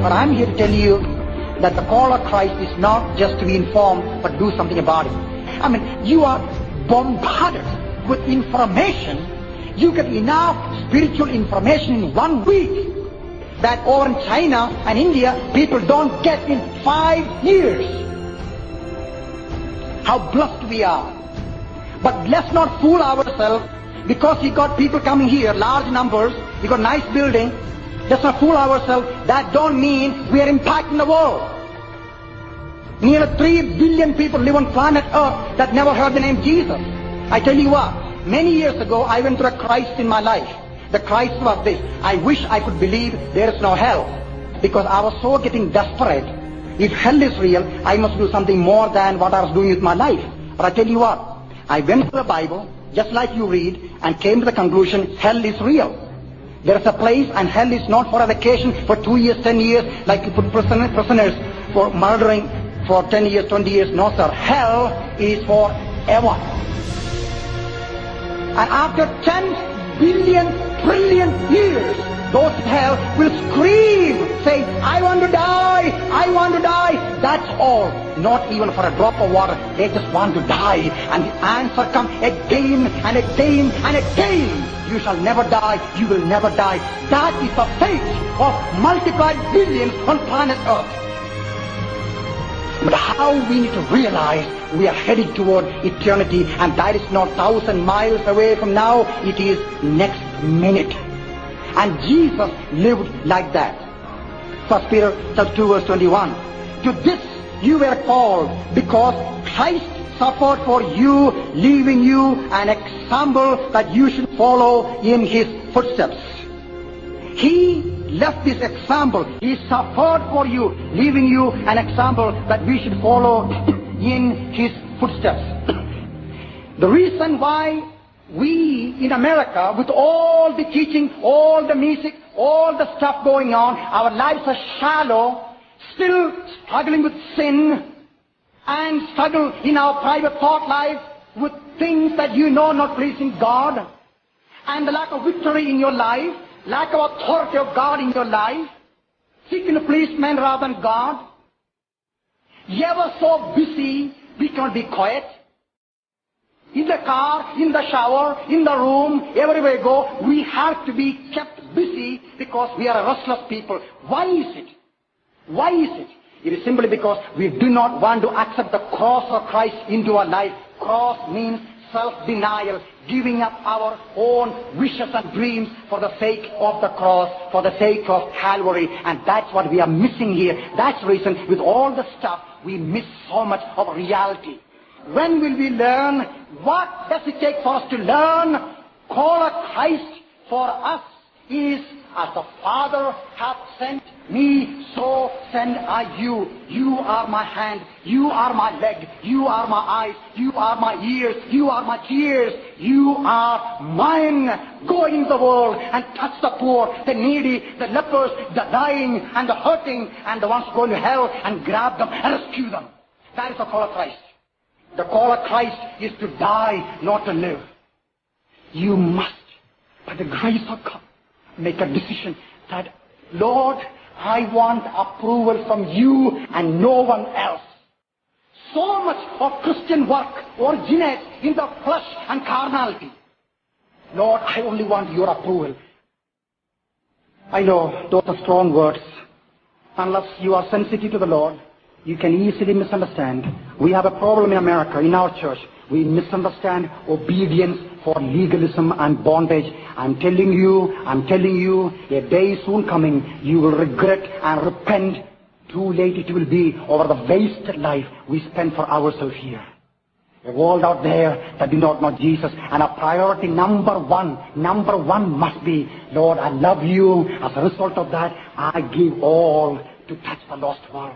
But I'm here to tell you that the call of Christ is not just to be informed, but do something about it. I mean, you are bombarded with information. You get enough spiritual information in 1 week that over in China and India, people don't get in 5 years. How blessed we are. But let's not fool ourselves because we got people coming here, large numbers, we got nice building. Let's not fool ourselves. That don't mean we are impacting the world. Nearly 3 billion people live on planet Earth that never heard the name Jesus. I tell you what, many years ago I went through a crisis in my life. The crisis was this: I wish I could believe there is no hell, because I was so getting desperate. If hell is real, I must do something more than what I was doing with my life. But I tell you what, I went to the Bible, just like you read, and came to the conclusion hell is real. There is a place, and hell is not for a vacation for 2 years, 10 years, like you put prisoners for murdering for 10 years, 20 years. No, sir. Hell is forever. And after 10 billion, trillion years, those in hell will scream, say, I want to die, I want to die. That's all. Not even for a drop of water. They just want to die. And the answer comes again and again and again. You shall never die, you will never die. That is the fate of multiplied billions on planet Earth. But how we need to realize we are heading toward eternity, and that is not 1,000 miles away from now, it is next minute. And Jesus lived like that. 1 Peter chapter 2 verse 21. To this you were called, because Christ suffered for you, leaving you an example that you should follow in his footsteps. He left this example. He suffered for you, leaving you an example that we should follow in his footsteps. The reason why we in America, with all the teaching, all the music, all the stuff going on, our lives are shallow, still struggling with sin, and struggle in our private thought life with things that you know not pleasing God, and the lack of victory in your life, lack of authority of God in your life, seeking to please men rather than God. Ever so busy, we cannot be quiet. In the car, in the shower, in the room, everywhere we go, we have to be kept busy because we are a restless people. Why is it? Why is it? It is simply because we do not want to accept the cross of Christ into our life. Cross means self-denial, giving up our own wishes and dreams for the sake of the cross, for the sake of Calvary. And that's what we are missing here. That's the reason with all the stuff we miss so much of reality. When will we learn? What does it take for us to learn? Call of Christ for us is, as the Father hath sent me, so send I you. You are my hand, you are my leg, you are my eyes, you are my ears, you are my tears, you are mine. Go into the world and touch the poor, the needy, the lepers, the dying and the hurting, and the ones going to hell, and grab them and rescue them. That is the call of Christ. The call of Christ is to die, not to live. You must, by the grace of God, make a decision that, Lord, I want approval from you and no one else. So much of Christian work originates in the flesh and carnality. Lord, I only want your approval. I know those are strong words. Unless you are sensitive to the Lord, you can easily misunderstand. We have a problem in America, in our church. We misunderstand obedience for legalism and bondage. I'm telling you, a day is soon coming, you will regret and repent. Too late it will be over the wasted life we spend for ourselves here. A world out there that do not know Jesus, and our priority number one must be, Lord, I love you. As a result of that, I give all to touch the lost world.